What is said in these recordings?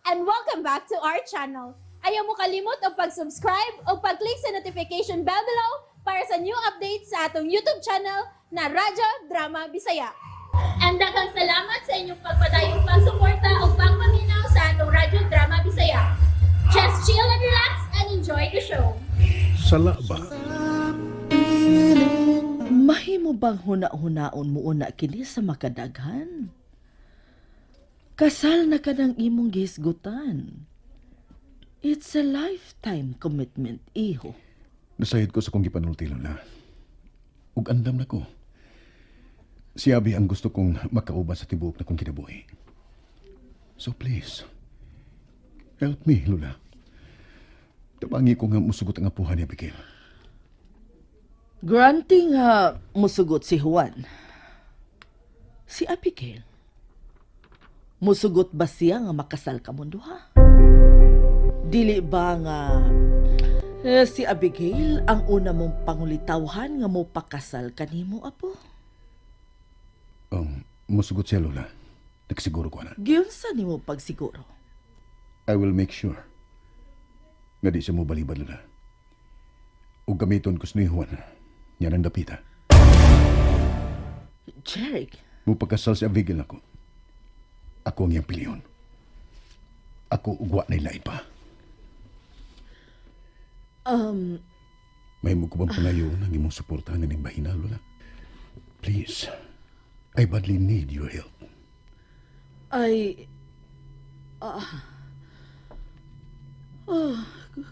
and welcome back to our channel. Ayaw mo kalimot o pag-subscribe o pag-click sa notification bell below para sa new updates sa atong YouTube channel na Radyo Drama Bisaya. And daghang salamat sa inyong pagpadayong pagsuporta o pagpaminaw sa atong Radyo Drama Bisaya. Just chill and relax and enjoy the show. Sala ba? Mahimo bang huna-hunaon mo una kini sa makadaghan? Kasal na ka ng imong gisgutan. It's a lifetime commitment, iho. Nasayad ko sa kong gipanultilo na. Ug andam na ko. Si Abi ang gusto kong makauban sa tibuok na kong kinabuhi. So please, help me, Lula. Tabangi ko nga musugot ang apuhan ni Abigail. Granting musugot si Juan. Si Abigail. Musugot ba siya nga makasal ka mo duha? Dili ba nga si Abigail ang una mong pangulitawhan nga mo pakasal kanimo, apo? Musugot siya, Lula. Nagsiguro ko na. Giyunsa nimo pagsiguro? I will make sure nga di siya mo balibad, Lula. Ug gamiton ko sa ni Juan. Yan ang dapita. Jeric, Mo pagkasal si Abigail ako. Ako ang iyang piliyon. Ako ugwa na ilay pa. May mo ko bang pangayo ng imong suportahan ng bahina, Lola? Please, I badly need your help. ay...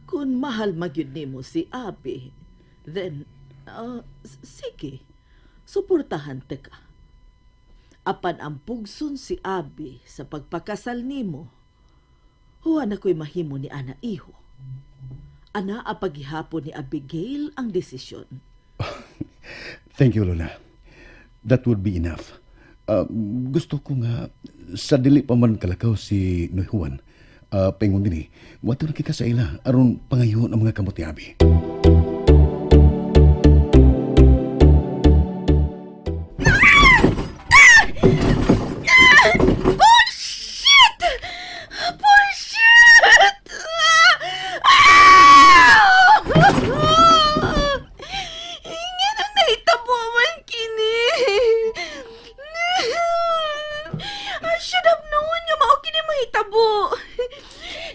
kung mahal magyud nimo si Abi, then, sige, suportahan te ka. Apan ang pugson si Abi sa pagpakasal nimo, huwa na ko'y mahimo ni Ana iho. Ana a paghihapon ni Abigail ang desisyon. Thank you, Lola. That would be enough. Gusto ko nga sa dili pa man kalakaw si Noy Juan. Pengon din wato na kita sa ila aron pangayon ang mga kamot ni Abi. Should have known nga mao kini mahitabo.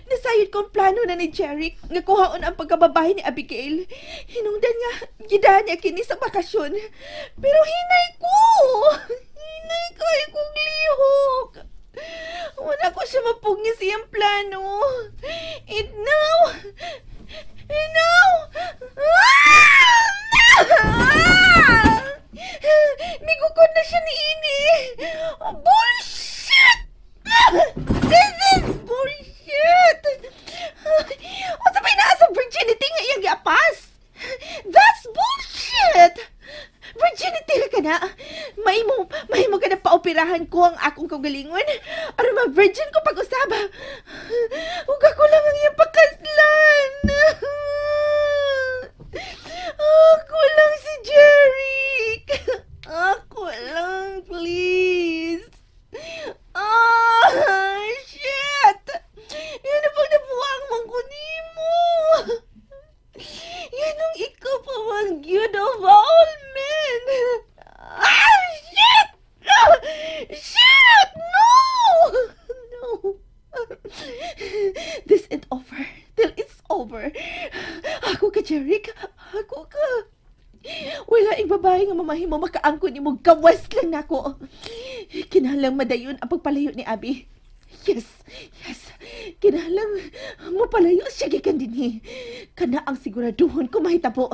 Nasayod kong plano na ni Jeric nga kuhaon ang pagkababae ni Abigail. Hinungdan nga gidaan niya kini sa bakasyon. Pero hinay ko. Hinay kay kong lihok. Wala ko siya mapungi siyang plano. And now... Nigukod na siya ni Ini. Bullshit! This is bullshit! O sa pinaas ang virginity nga iyang giapas? That's bullshit! Virginity ka na. Mahimo ka na paoperahan ko ang akong kagalingon. Aron ma-virgin ko pag-usaba. Huwag ako lang ang iyang pakaslan. Ako lang si Jeric. Ako lang, please. Shit! Yan ang pag nabuwang mong kunimo. Yan ang ikaw pa man good of all men. Shit! Shit! No! No. This ain't over till it's over. Ako ka, Jeric. Ako ka. Wala ing babae nga mamahimo makaangkon ni mo gawas lang nako. Kinahanglang madayon ang pagpalayo ni Abi. Yes. Kinahanglang mo palayo siya gikan dinhi. Kana ang siguraduhon ko mahitabo.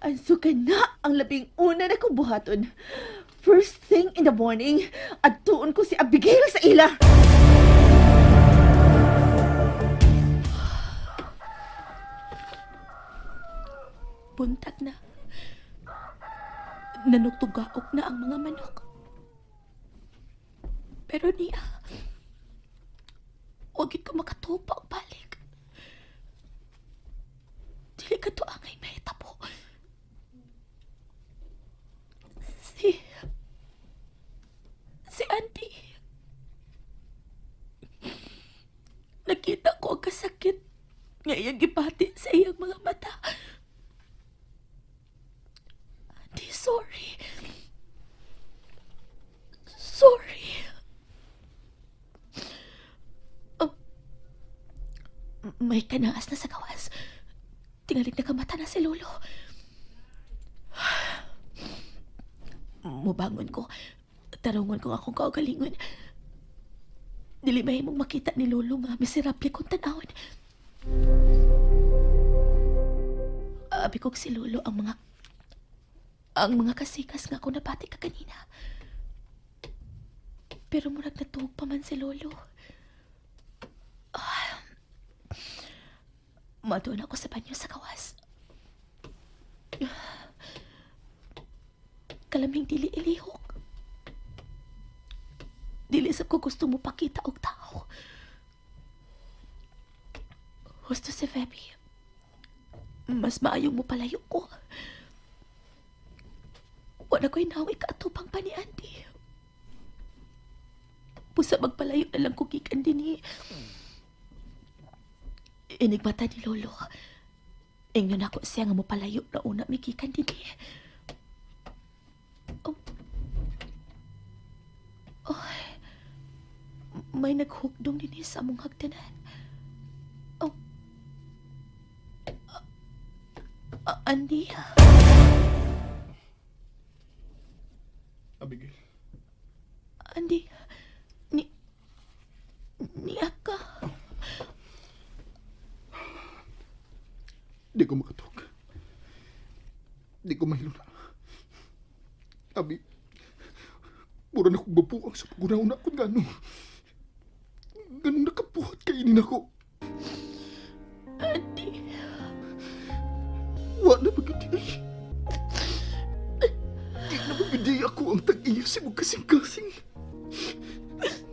Anso kana ang labing una na kong buhaton. First thing in the morning, adtuon ko si Abigail sa ila. Buntag na. Nanugtugaok na ang mga manok. Pero niya, huwag ko makatupa o balik. Dili ka to angay mahitabo. Si Auntie, nakita ko ang kasakit nga iyang gipati sa iyang mga mata. Auntie, sorry. Sorry. Oh, may kanaas na sa gawas. Tingalig na kamata na si Lolo. Mubangon ko. Tarungon ko akong kaugalingon. Dili mahimong makita ni Lolo nga miserable kong tanawon. Abi kog si Lolo ang mga kasikas nga ako napati ka kanina. Pero murag natuog pa man si Lolo. Madoon ako sa banyo sa gawas. Kalaming dili ilihok. Dili sab ko gusto mo pakita og tao. Gusto si Feby. Mas maayong mo palayo ko. Wala ko'y nawi kaatupang pa ni Andy. Pusa magpalayo na lang ko gikan din eh. Inigmata ni Lolo. Ingnon ako siya nga mo palayo na una may gikan din eh. May naghukdong din sa among hagdanan. Andy? Abigail. Andy? Niya ka? Di ko makatog. Di ko mahiluna. Abi, mura na kong babuang sa paguna-una ko gano'n. Ganun nakapuhat kainin ako. Andy? Wa na magudi. Di na magudi ako ang tag-iya si mong kasing-kasing.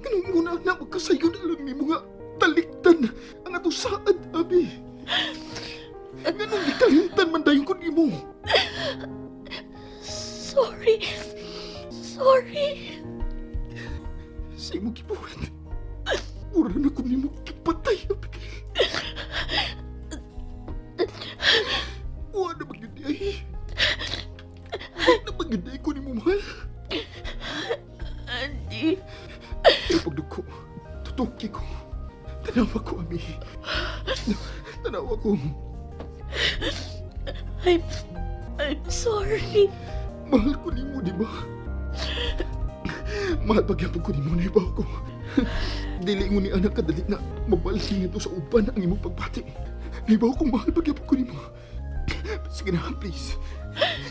Ganun muna na magkasayo na lang ni mga taliktan ang ato saad, Abi. Ganun ikalintan man dayon ko ni mo. Sorry. Sorry. Si mo gibuhat. Mura na ko ni mo kipatay, Abigail. Wa na magudi ay. Wa na magudi ko ni mo, mahal. Andy? Pagdug ko, tutuki ko. Tanawa ko, Ami. Tanawa ko. I'm sorry. Mahal ko ni mo, di ba? Mahal pagyapon ko ni mo na ibaw ko. Dili mo ni anak kadali na mabalik nito sa uban ang imong pagpati. Naibaw ko mahal pagyapon ko ni mo. Sige na, please.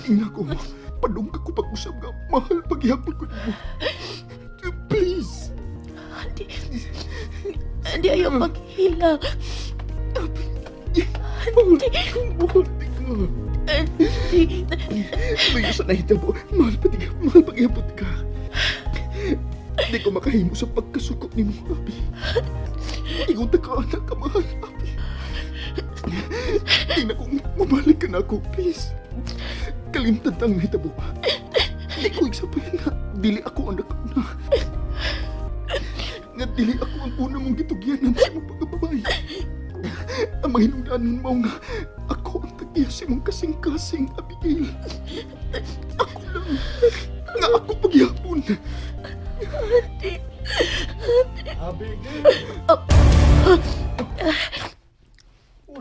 Ingna ko, padungka ko pag-usap nga. Mahal pagyapon ko ni mo. Please. Andy, ayaw maghila. Mahal ko, mahal ka. Andy. Tuyo sa nahitabo. Mahal pagyapon ka. Di ko makahimo sa pagkasukop ni mo, Abi. Ingon na ka, anak ka, mahal, Abi. Di na kong mamalik ka na ako, please. Kalimtan tang nahitabo. Di ko igsabayan na dili ako ang nakauna. Nga dili ako ang una mong gitugyanan sa mong pagkababay. Ang mahinungdanan mo nga ako ang tagiya sa mong kasing-kasing, Abigail. Ako lang. Nga ako pagyapon. Abigail!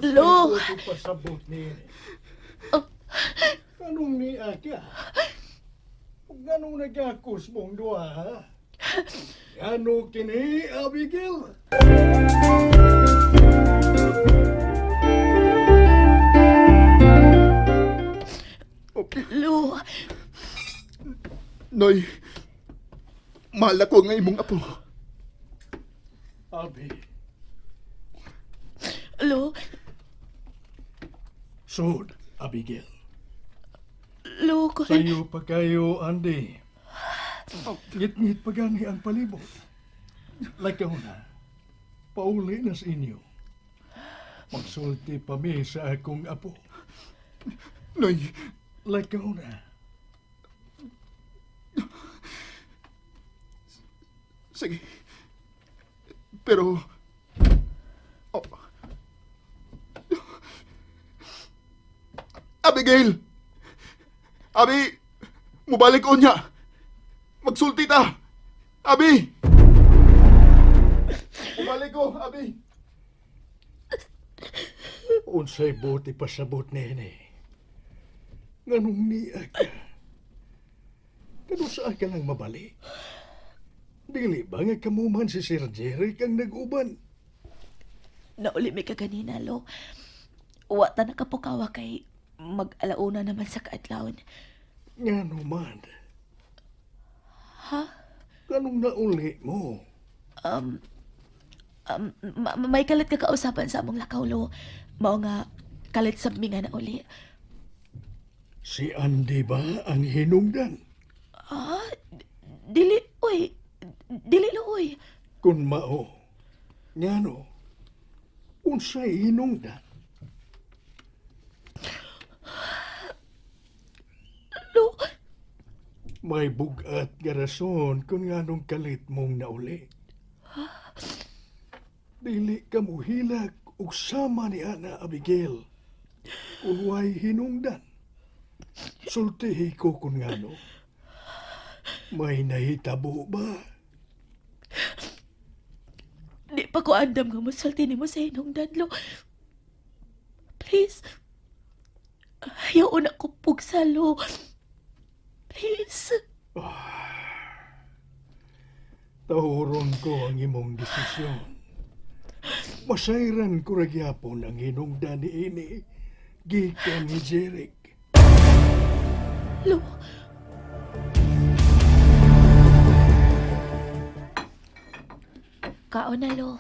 Lo! Ito pasabot ni Anong ni Aka? Ganong nagakos mong duwa, ha? Ano kini, Abigail? Lo. Noy, mahal ako nga imong apo. Abi, Lo. sud, Abigail. Lo, ko. Sa'yo pa kayo, Andy. Ngit-ngit pa gani ang palibot. Lakaw na. Pauli na sa inyo. Magsulti pa mi sa akong apo. Noy, Lakaw na. sige. Pero, Abigail! Abi! Mubalik ko niya! Magsulti ta! Abi! Mubalik ko, Abi! Unsay buti pasabot nene. Nganong niya ka? Kano saan ka lang mabalik? Dili ba nga kamuman si Sir Jerry kang nag-uban? Nauli mi ka ganina, lo. Wata na kapukawa kay mag-alauna naman sa kaadlawon. Nga naman. Ha? Kanong nauli mo? May kalit ka kausapan sa among lakaw, lo. Mao nga kalit sa mi nga na uli. Si Andy ba ang hinungdan? Ah, dili, uy. Dili, lo, uy. Kung mao, ngano, unsay hinungdan? Lo, May bugat nga rason kung nganong kalit mong nauli. Dili ka mo hilag ug sama ni Ana Abigail kung way hinungdan. Sultihi ko kung ngano. May nahitabo ba? di pa ko andam nga musulti ni mo sa hinungdan, lo. Please. Ayaw na ko pugsa, lo. Please. Tahuron ko ang imong desisyon. Masayran ko ragyapon ang hinungdan ni ini. Gikan ni Jeric. Lo. Kaon na, lo.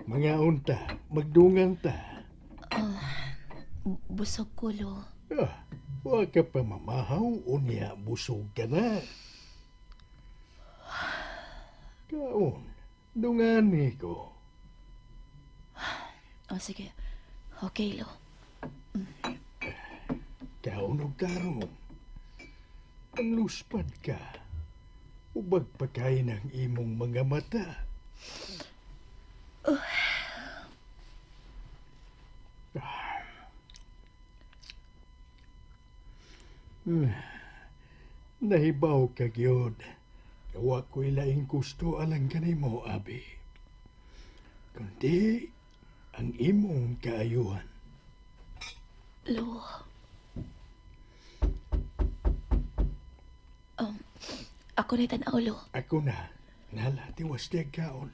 Mga unta, magdungan ta. Busog ko, lo. Wa ka pa mamahaw, unya busog ka na. Kaon, dungani ko. O, sige. Okay, lo. Kaon og karon. Ang luspad ka. Ubag pagkain ang imong mga mata. Nahibaw ka gyud. Wa ko'y laing gusto alang kanimo, Abi. Kundi ang imong kaayuhan. Lo. Ako na tanaw, lo. Ako na, nala, tiwas di kaon.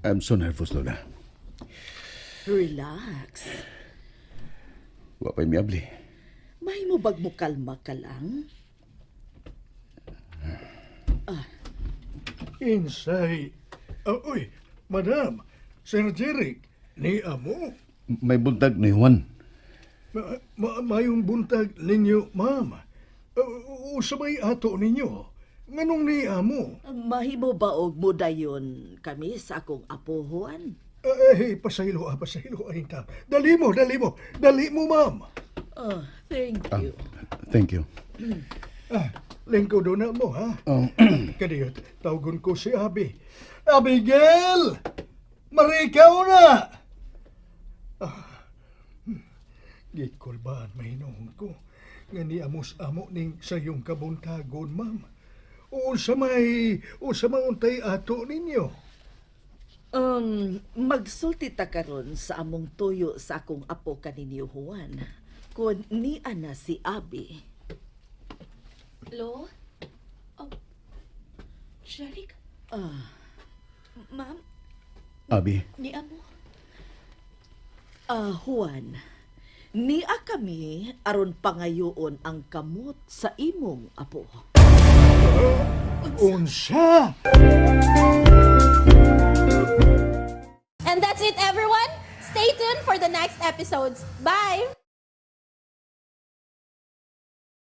I'm so nervous, Lola. Relax. Wa pa'y miyabli. May mo bag mo kalma ka lang? Insay. Uy, madam, Sir Jeric, ni amo. May buntag ni Juan. Mayong buntag ninyo, ma'am. Usabay ato ninyo. Nganong ni amo? Mahimo ba og mudayon kami sa akong apo Juan? Pasaylo ay ta. Dali mo, ma'am. Thank you. Thank you. Lingko do na mo, ha? Oh, Kadiyot, tawgon ko si Abi. Abigail! Marikaw na! Gikulbaan mahinong ko. Nga ni amos-amo ning sayong kabuntagon, ma'am. O sa may untay ato ninyo. Magsulti ta karon sa among tuyo sa akong apo kaninyo Juan. Kun ni ana si Abi. Lo? Oh. Sharik? Ma'am, Abi, ni amo. Juan, niya kami aron pangayoon ang kamot sa imong apo. Unsa? And that's it, everyone. Stay tuned for the next episodes. Bye!